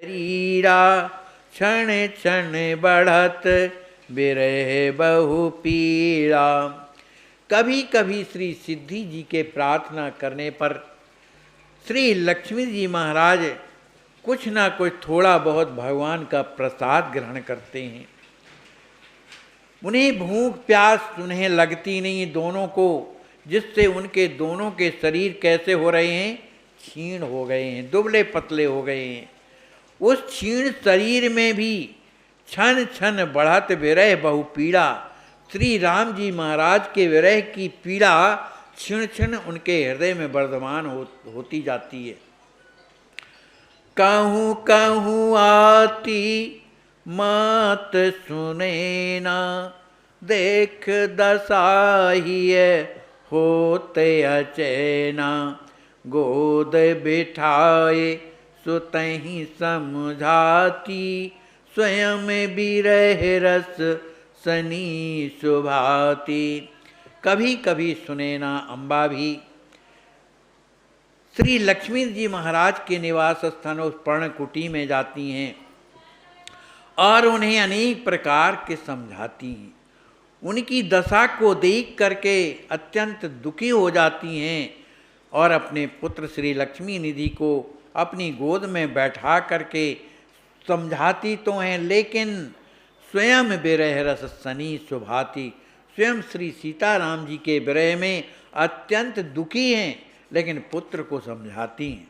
रीरा क्षण क्षण बढ़त बिरह बहु पीड़ा। कभी कभी श्री सिद्धि जी के प्रार्थना करने पर श्री लक्ष्मी जी महाराज कुछ ना कुछ थोड़ा बहुत भगवान का प्रसाद ग्रहण करते हैं। उन्हें भूख प्यास उन्हें लगती नहीं दोनों को, जिससे उनके दोनों के शरीर कैसे हो रहे हैं, क्षीण हो गए हैं, दुबले पतले हो गए हैं। उस क्षीण शरीर में भी क्षण क्षण बढ़त विरह बहु पीड़ा। श्री राम जी महाराज के विरह की पीड़ा क्षण क्षण उनके हृदय में वर्धमान होती जाती है। कहूँ कहूँ आती मात सुने ना, देख दसाहिए होते अचैना। गोद बिठाए सुतहि समझाती, स्वयं बिरह रस सनी सुभाती। कभी कभी सुनैना अम्बा भी श्री लक्ष्मी जी महाराज के निवास स्थान उस पर्णकुटी में जाती हैं और उन्हें अनेक प्रकार के समझाती हैं। उनकी दशा को देख करके अत्यंत दुखी हो जाती हैं और अपने पुत्र श्री लक्ष्मी निधि को अपनी गोद में बैठा करके समझाती तो हैं, लेकिन स्वयं विरह रस सनी सुभाती। स्वयं श्री सीताराम जी के विरह में अत्यंत दुखी हैं, लेकिन पुत्र को समझाती हैं।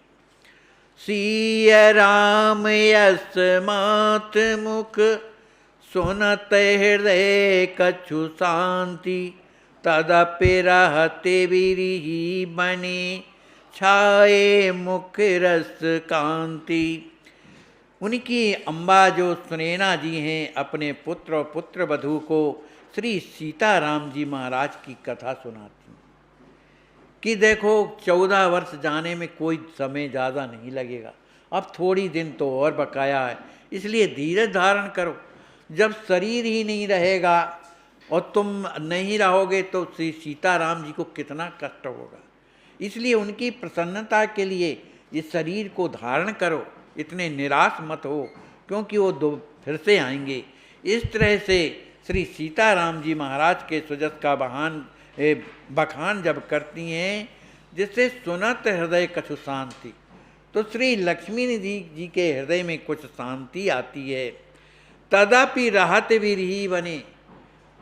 सिय राम यस मात मुख, सुनत हृदय कछु शांति। तदपि रहते विरही बने, छाए मुख रस कांति। उनकी अम्बा जो सुनैना जी हैं, अपने पुत्र और पुत्र वधू को श्री सीताराम जी महाराज की कथा सुनाती कि देखो 14 वर्ष जाने में कोई समय ज़्यादा नहीं लगेगा, अब थोड़ी दिन तो और बकाया है, इसलिए धीरज धारण करो। जब शरीर ही नहीं रहेगा और तुम नहीं रहोगे तो श्री सीताराम जी को कितना कष्ट होगा। इसलिए उनकी प्रसन्नता के लिए इस शरीर को धारण करो, इतने निराश मत हो, क्योंकि वो फिर से आएंगे। इस तरह से श्री सीताराम जी महाराज के सुजस का बखान जब करती हैं, जिससे सुनत हृदय कछु शांति, तो श्री लक्ष्मी निधि जी के हृदय में कुछ शांति आती है। तदापि राहत विरही बने,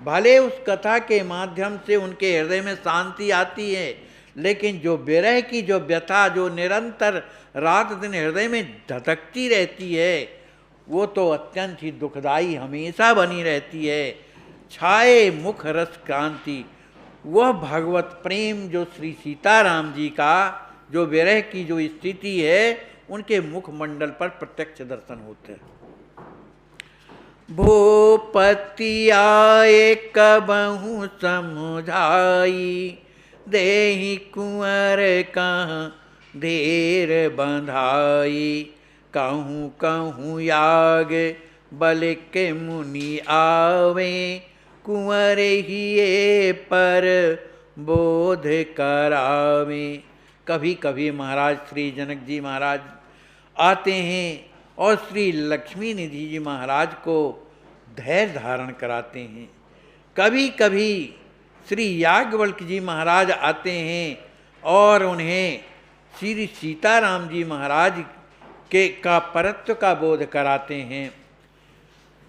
भले उस कथा के माध्यम से उनके हृदय में शांति आती है, लेकिन जो विरह की जो व्यथा जो निरंतर रात दिन हृदय में धधकती रहती है, वो तो अत्यंत ही दुखदाई हमेशा बनी रहती है। छाए मुख रस कांति, वह भगवत प्रेम जो श्री सीताराम जी का जो विरह की जो स्थिति है, उनके मुखमंडल पर प्रत्यक्ष दर्शन होते हैं। भूपति आए कबहू समझाई, देहि कुंवर कहाँ धीर बंधाई। कहूँ कहूँ याग बल के मुनि आवे, कुंवर ही पर बोध करावे। कभी कभी महाराज श्री जनक जी महाराज आते हैं और श्री लक्ष्मी निधि जी महाराज को धैर्य धारण कराते हैं। कभी कभी श्री याज्ञवल्क्य जी महाराज आते हैं और उन्हें श्री सीताराम जी महाराज के का परत्व का बोध कराते हैं।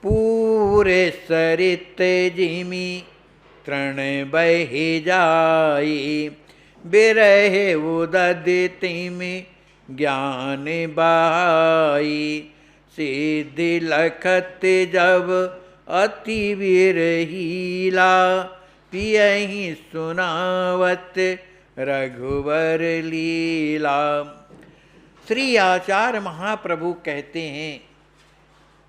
पूरे सरित जिमि तृण बहि जाई, बिरह उदित में ज्ञान बहाई। सिद्धि लखत जब अति विरहीला, पियहि सुनावत रघुवर लीला। श्री आचार्य महाप्रभु कहते हैं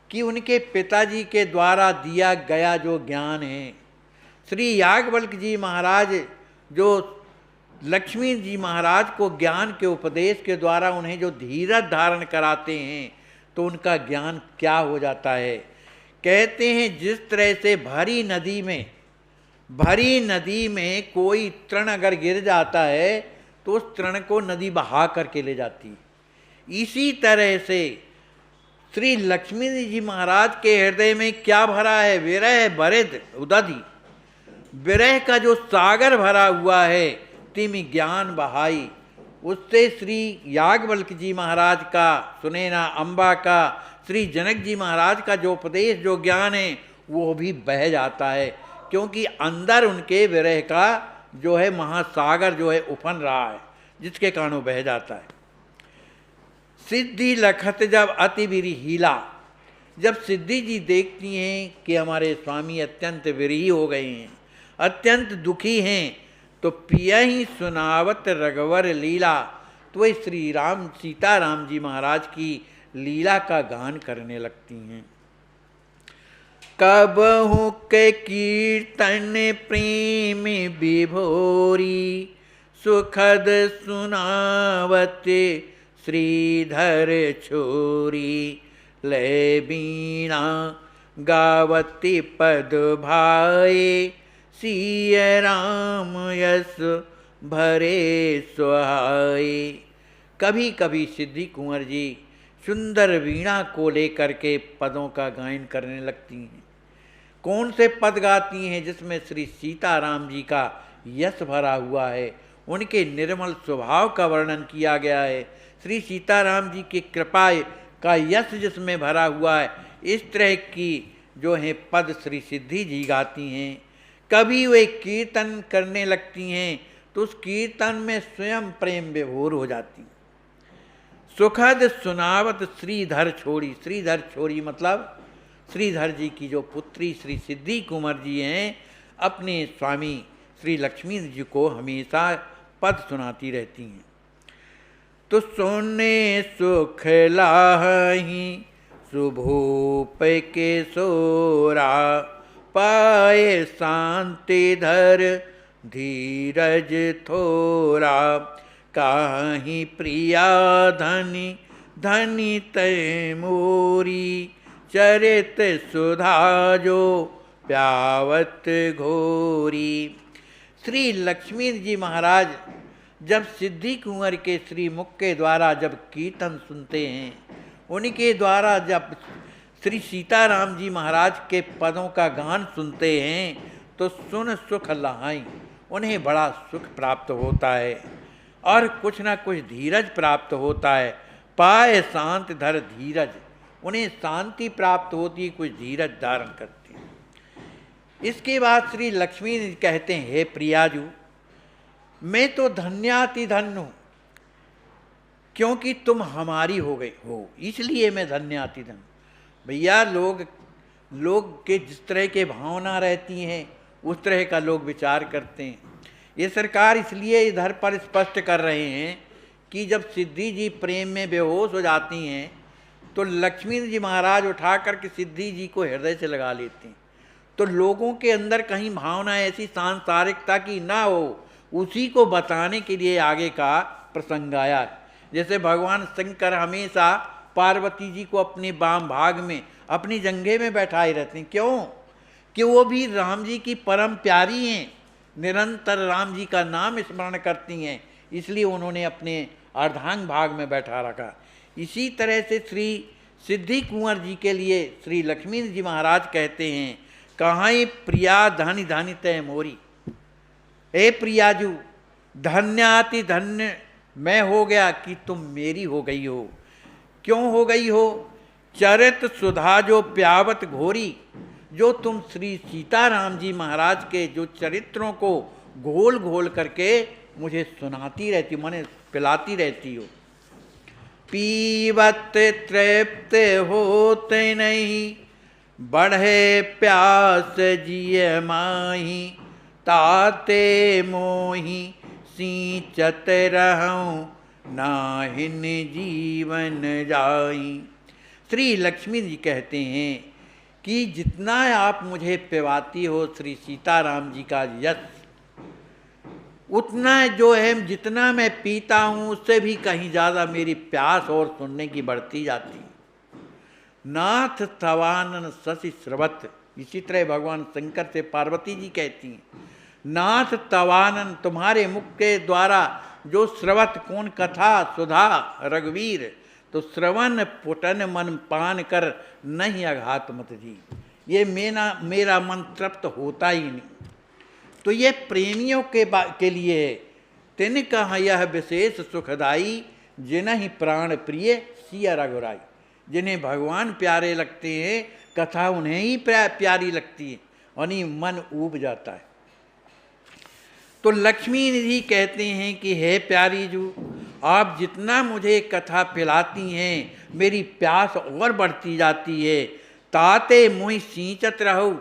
कि उनके पिताजी के द्वारा दिया गया जो ज्ञान है, श्री याज्ञवल्क्य जी महाराज जो लक्ष्मी जी महाराज को ज्ञान के उपदेश के द्वारा उन्हें जो धीरज धारण कराते हैं, तो उनका ज्ञान क्या हो जाता है। कहते हैं जिस तरह से भरी नदी में कोई तृण अगर गिर जाता है तो उस तृण को नदी बहा करके ले जाती है, इसी तरह से श्री लक्ष्मी जी महाराज के हृदय में क्या भरा है? विरह भरित उदधि, विरह का जो सागर भरा हुआ है, तिमि ज्ञान बहाई। उससे श्री याज्ञवल्क्य जी महाराज का, सुनैना अम्बा का, श्री जनक जी महाराज का जो उपदेश, जो ज्ञान है, वो भी बह जाता है, क्योंकि अंदर उनके विरह का जो है महासागर जो है उफन रहा है, जिसके कारण वो बह जाता है। सिद्धि लखत जब अति विरहीला, जब सिद्धि जी देखती हैं कि हमारे स्वामी अत्यंत विरही हो गए हैं, अत्यंत दुखी हैं, तो पिया ही सुनावत रघुवर लीला, तो वे श्री राम सीताराम जी महाराज की लीला का गान करने लगती हैं। कबहु के कीर्तन प्रेम विभोरी, सुखद सुनावते श्रीधर छोरी, लय बीणा गावती पद भाए, सिय राम यस भरे सुहाए। कभी कभी सिद्धि कुंवर जी सुंदर वीणा को लेकर के पदों का गायन करने लगती हैं। कौन से पद गाती हैं? जिसमें श्री सीताराम जी का यश भरा हुआ है, उनके निर्मल स्वभाव का वर्णन किया गया है, श्री सीताराम जी की कृपा का यश जिसमें भरा हुआ है। इस तरह की जो है पद श्री सिद्धि जी गाती हैं। कभी वे कीर्तन करने लगती हैं तो उस कीर्तन में स्वयं प्रेम विभोर हो जाती। सुखद सुनावत श्रीधर छोड़ी, श्रीधर छोड़ी मतलब श्रीधर जी की जो पुत्री श्री सिद्धि कुंवर जी हैं, अपने स्वामी श्री लक्ष्मी जी को हमेशा पद सुनाती रहती हैं। तो सोने सुख लाही सुभूप के सोरा, पाए शांति धर धीरज थोरा, काहि प्रिया धनी धनी तय मोरी, चरित सुधा जो प्यावत घोरी। श्री लक्ष्मी जी महाराज जब सिद्धि कुंवर के श्री मुख के द्वारा जब कीर्तन सुनते हैं, उनके द्वारा जब श्री सीताराम जी महाराज के पदों का गान सुनते हैं, तो सुन सुख लहाई, उन्हें बड़ा सुख प्राप्त होता है और कुछ ना कुछ धीरज प्राप्त होता है। पाए शांत धर धीरज, उन्हें शांति प्राप्त होती है, कुछ धीरज धारण करते हैं। इसके बाद श्री लक्ष्मी कहते हैं, हे प्रियाजू, मैं तो धन्याति धन्य हूँ, क्योंकि तुम हमारी हो गई हो, इसलिए मैं धन्याति धन्य। भैया लोग के जिस तरह के भावना रहती हैं उस तरह का लोग विचार करते हैं। ये सरकार इसलिए इधर पर स्पष्ट कर रहे हैं कि जब सिद्धि जी प्रेम में बेहोश हो जाती हैं तो लक्ष्मी जी महाराज उठा करके सिद्धि जी को हृदय से लगा लेते हैं। तो लोगों के अंदर कहीं भावना ऐसी सांसारिकता की ना हो, उसी को बताने के लिए आगे का प्रसंग आया। जैसे भगवान शंकर हमेशा पार्वती जी को अपने वाम भाग में, अपनी जंघे में बैठाए रहते हैं। क्यों? कि वो भी राम जी की परम प्यारी हैं, निरंतर राम जी का नाम स्मरण करती हैं, इसलिए उन्होंने अपने अर्धांग भाग में बैठा रखा। इसी तरह से श्री सिद्धि कुंवर जी के लिए श्री लक्ष्मी जी महाराज कहते हैं, कहाँ प्रिया धनी धनी तय मोरी। ए प्रियाजू, धन्याति धन्य मैं हो गया कि तुम मेरी हो गई हो। क्यों हो गई हो? चरित सुधा जो प्यावत घोरी, जो तुम श्री सीताराम जी महाराज के जो चरित्रों को घोल घोल करके मुझे सुनाती रहती, माने पिलाती रहती हो। पीवत तृप्त होते नहीं, बढ़े प्यास जिय माही, ताते मोही सींचत रहूं, नाहिन जीवन जाई। श्री लक्ष्मी जी कहते हैं कि जितना आप मुझे पिवाती हो श्री सीताराम जी का यश, उतना जो है जितना मैं पीता हूँ उससे भी कहीं ज़्यादा मेरी प्यास और सुनने की बढ़ती जाती। नाथ तवानन शशि स्रवत, इसी तरह भगवान शंकर से पार्वती जी कहती हैं, नाथ तवानन, तुम्हारे मुख के द्वारा जो स्रवत, कौन कथा सुधा रघुवीर, तो श्रवण पुटन मन पान कर नहीं अघात मत जी। ये मेरा मन तृप्त होता ही नहीं। तो ये प्रेमियों के लिए है। तिन कहा यह विशेष सुखदाई, जिन्हें प्राण प्रिय सिया रघुराई। जिन्हें भगवान प्यारे लगते हैं, कथा उन्हें ही प्यारी लगती है, और नहीं मन ऊब जाता है। तो लक्ष्मी निधि कहते हैं कि हे प्यारी जू, आप जितना मुझे कथा पिलाती हैं, मेरी प्यास और बढ़ती जाती है। ताते मुहि सींचत रहो।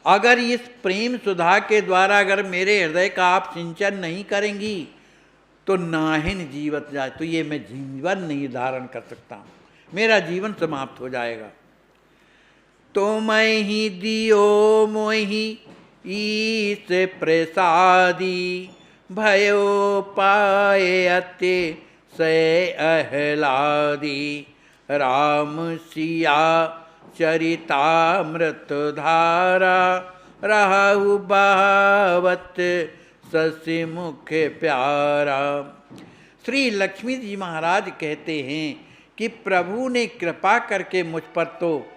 अगर इस प्रेम सुधा के द्वारा अगर मेरे हृदय का आप सिंचन नहीं करेंगी तो नाहिन जीवत जाए, तो ये मैं जीवन नहीं धारण कर सकता हूँ, मेरा जीवन समाप्त हो जाएगा। तो मैं ही दियो मोहि ईस प्रसादी, भयो पाए अति से अहलादी। राम सिया चरितामृत धारा, रहु बहावत शशि मुख प्यारा। श्री लक्ष्मी जी महाराज कहते हैं कि प्रभु ने कृपा करके मुझ पर, तो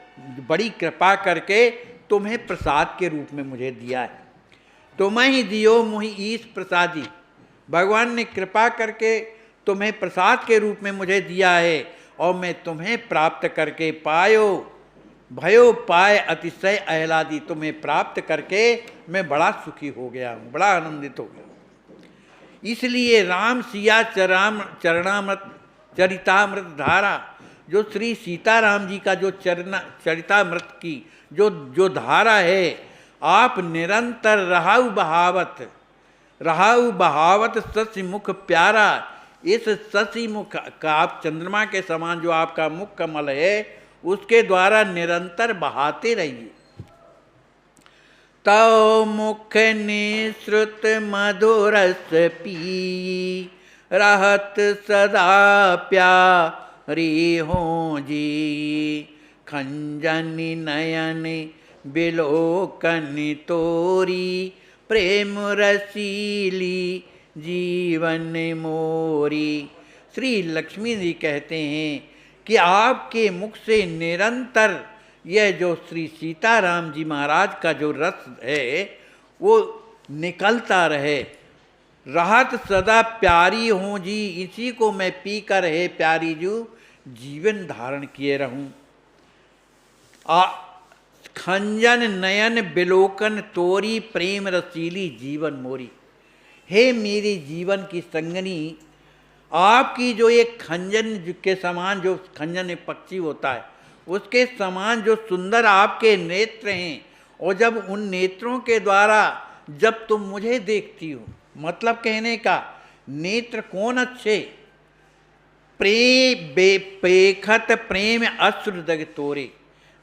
बड़ी कृपा करके तुम्हें प्रसाद के रूप में मुझे दिया है। तो मैं ही दियो मुहि ईश प्रसादी, भगवान ने कृपा करके तुम्हें प्रसाद के रूप में मुझे दिया है, और मैं तुम्हें प्राप्त करके पायो भयो पाए अतिशय अहलादी, तुम्हें प्राप्त करके मैं बड़ा सुखी हो गया हूँ, बड़ा आनंदित हो गया हूँ। इसलिए राम सिया चरणामृत चरितामृत धारा, जो श्री सीताराम जी का जो चरितामृत की जो धारा है, आप निरंतर रहाउ बहावत शशि मुख प्यारा। इस शशि मुख का, आप चंद्रमा के समान जो आपका मुख कमल है, उसके द्वारा निरंतर बहाते रहिए। तव मुख निसृत मधुरस पी, रहत सदा प्यारी हो जी। खंजनि नयन बिलोकन तोरी, प्रेम रसीली जीवन मोरी। श्री लक्ष्मी जी कहते हैं कि आपके मुख से निरंतर यह जो श्री सीताराम जी महाराज का जो रस है वो निकलता रहे। राहत सदा प्यारी हो जी, इसी को मैं पी कर है प्यारी जू जीवन धारण किए रहूं। खंजन नयन बिलोकन तोरी, प्रेम रसीली जीवन मोरी। हे मेरी जीवन की संगनी, आपकी जो एक खंजन के समान, जो खंजन एक पक्षी होता है उसके समान जो सुंदर आपके नेत्र हैं, और जब उन नेत्रों के द्वारा जब तुम मुझे देखती हो, मतलब कहने का नेत्र कौन अच्छे, पेखत प्रेम अश्रु दग तोरे।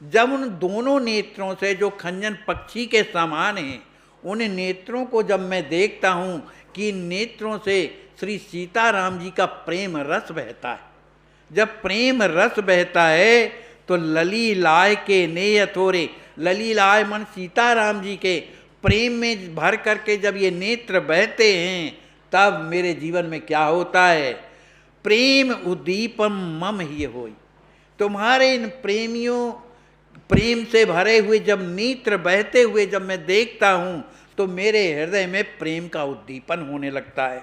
जब उन दोनों नेत्रों से जो खंजन पक्षी के समान हैं, उन नेत्रों को जब मैं देखता हूँ कि नेत्रों से श्री सीताराम जी का प्रेम रस बहता है। जब प्रेम रस बहता है तो लली लाय के नेय थोरे, लली लाय मन सीताराम जी के प्रेम में भर करके जब ये नेत्र बहते हैं, तब मेरे जीवन में क्या होता है, प्रेम उद्दीपम मम ही होई। तुम्हारे इन प्रेम से भरे हुए जब नेत्र बहते हुए जब मैं देखता हूँ, तो मेरे हृदय में प्रेम का उद्दीपन होने लगता है।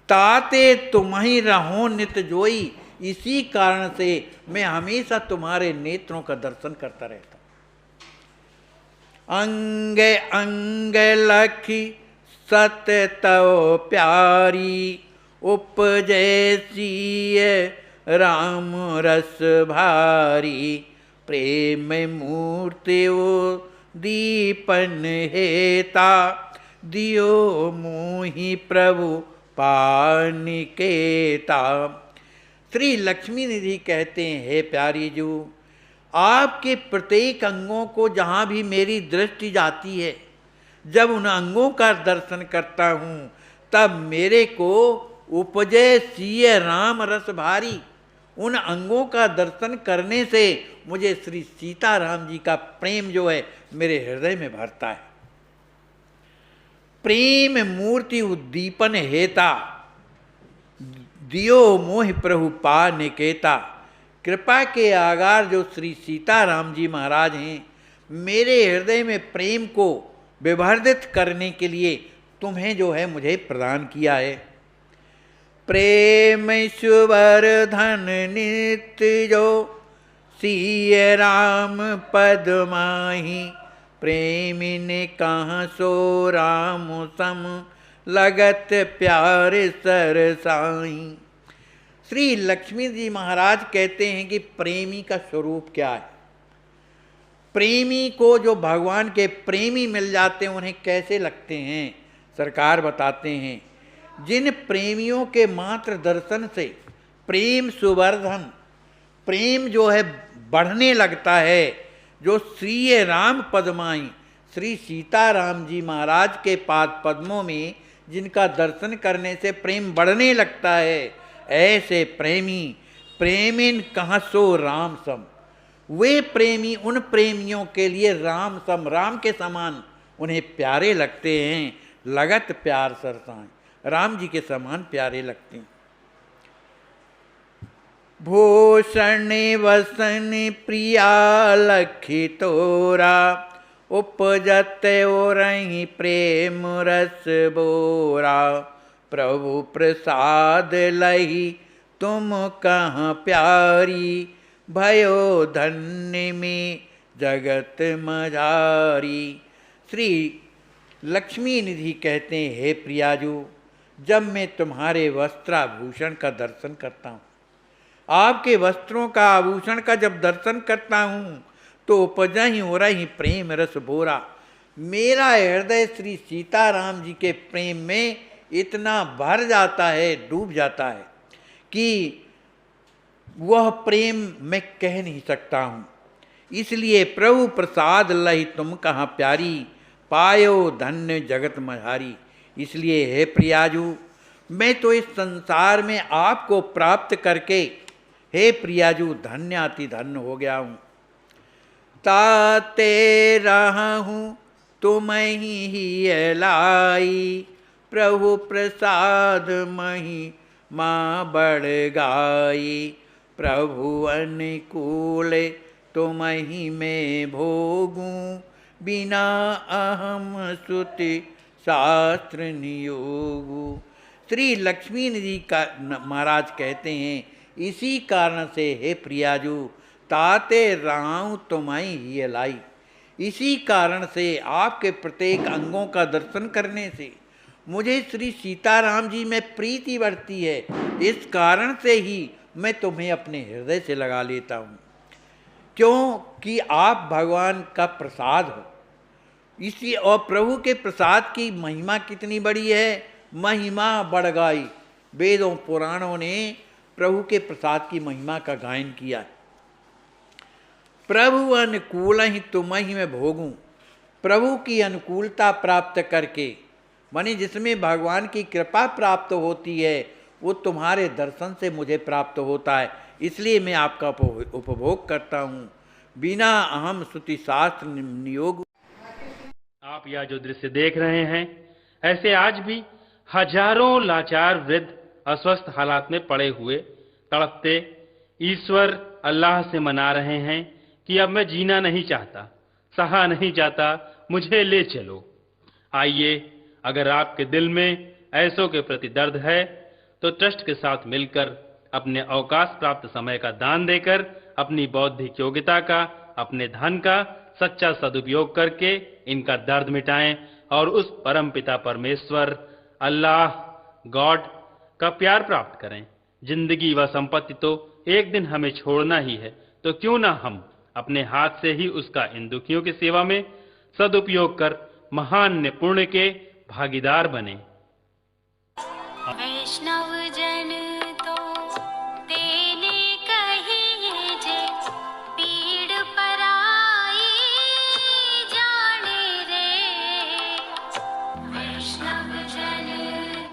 ताते तुम्ही रहो नित जोई, इसी कारण से मैं हमेशा तुम्हारे नेत्रों का दर्शन करता रहता हूं। अंग अंग लखी सत तव प्यारी, उपजय सिय राम रस भारी। प्रेम मूर्ति वो दीपन हेता, दियो मोहि प्रभु पानिकेता। श्री लक्ष्मी निधि कहते हैं, हे प्यारी जू, आपके प्रत्येक अंगों को जहाँ भी मेरी दृष्टि जाती है, जब उन अंगों का दर्शन करता हूँ, तब मेरे को उपजय सिय राम रस भारी। उन अंगों का दर्शन करने से मुझे श्री सीताराम जी का प्रेम जो है मेरे हृदय में भरता है। प्रेम मूर्ति उद्दीपन हेता, दियो मोहि प्रभु पा निकेता। कृपा के आगार जो श्री सीताराम जी महाराज हैं, मेरे हृदय में प्रेम को विवर्धित करने के लिए तुम्हें जो है मुझे प्रदान किया है। प्रेम सुवर्धन नित्य जो सिय राम पद माही। प्रेमी ने कहा सो राम सम लगत प्यार सरसाई। श्री लक्ष्मी जी महाराज कहते हैं कि प्रेमी का स्वरूप क्या है। प्रेमी को जो भगवान के प्रेमी मिल जाते हैं उन्हें कैसे लगते हैं, सरकार बताते हैं। जिन प्रेमियों के मात्र दर्शन से प्रेम सुवर्धन, प्रेम जो है बढ़ने लगता है, जो श्री राम पदमाई, श्री सीताराम जी महाराज के पाद पद्मों में जिनका दर्शन करने से प्रेम बढ़ने लगता है, ऐसे प्रेमी प्रेमिन कहाँ सो राम सम। वे प्रेमी उन प्रेमियों के लिए राम सम, राम के समान उन्हें प्यारे लगते हैं। लगत प्यार सरसाएं, राम जी के समान प्यारे लगते हैं। भूषण वसन प्रिया लखी तोरा। उपजत ओरहि प्रेम रस बोरा। प्रभु प्रसाद लही तुम कहाँ प्यारी। भयो धन्य में जगत मझारी। श्री लक्ष्मी निधि कहते हैं, हे प्रियाजू, जब मैं तुम्हारे वस्त्राभूषण का दर्शन करता हूँ, आपके वस्त्रों का आभूषण का जब दर्शन करता हूँ, तो उपजा ही हो रही प्रेम रस बोरा। मेरा हृदय श्री सीताराम जी के प्रेम में इतना भर जाता है, डूब जाता है कि वह प्रेम मैं कह नहीं सकता हूँ। इसलिए प्रभु प्रसाद लही तुम कहाँ प्यारी। पायो धन्य जगत मझारी। इसलिए हे प्रियाजू, मैं तो इस संसार में आपको प्राप्त करके हे प्रियाजू धन्य अति धन्य हो गया हूँ। ताते रहा हूँ तुम ही लाई। प्रभु प्रसाद मही माँ बढ़ गाई। प्रभु अनुकूल तुम ही में भोगूं। बिना अहम सुति शास्त्र नियोगु। श्री लक्ष्मी जी का महाराज कहते हैं, इसी कारण से हे प्रियाजू ताते राहूं तुम्हारी ही लाई। इसी कारण से आपके प्रत्येक अंगों का दर्शन करने से मुझे श्री सीताराम जी में प्रीति बढ़ती है। इस कारण से ही मैं तुम्हें अपने हृदय से लगा लेता हूँ, क्योंकि आप भगवान का प्रसाद हो। इसी और प्रभु के प्रसाद की महिमा कितनी बड़ी है, महिमा बढ़ गई। वेदों पुराणों ने प्रभु के प्रसाद की महिमा का गायन किया। प्रभु अनुकूल ही तुम ही में भोगूं। प्रभु की अनुकूलता प्राप्त करके, माने जिसमें भगवान की कृपा प्राप्त होती है, वो तुम्हारे दर्शन से मुझे प्राप्त होता है। इसलिए मैं आपका उपभोग करता हूँ। बिना अहम श्रुति शास्त्र नियोग। आप यह जो दृश्य देख रहे हैं, ऐसे आज भी हजारों लाचार वृद्ध अस्वस्थ हालात में पड़े हुए तड़पते ईश्वर अल्लाह से मना रहे हैं कि अब मैं जीना नहीं चाहता, सहा नहीं जाता, मुझे ले चलो। आइए, अगर आपके दिल में ऐसों के प्रति दर्द है तो ट्रस्ट के साथ मिलकर अपने अवकाश प्राप्त समय का दान देकर अपनी बौद्धिक योग्यता का, अपने धन का सच्चा सदुपयोग करके इनका दर्द मिटाएं और उस परम पिता परमेश्वर अल्लाह गॉड का प्यार प्राप्त करें। जिंदगी व संपत्ति तो एक दिन हमें छोड़ना ही है, तो क्यों ना हम अपने हाथ से ही उसका इन दुखियों की सेवा में सदुपयोग कर महान पुण्य के भागीदार बने।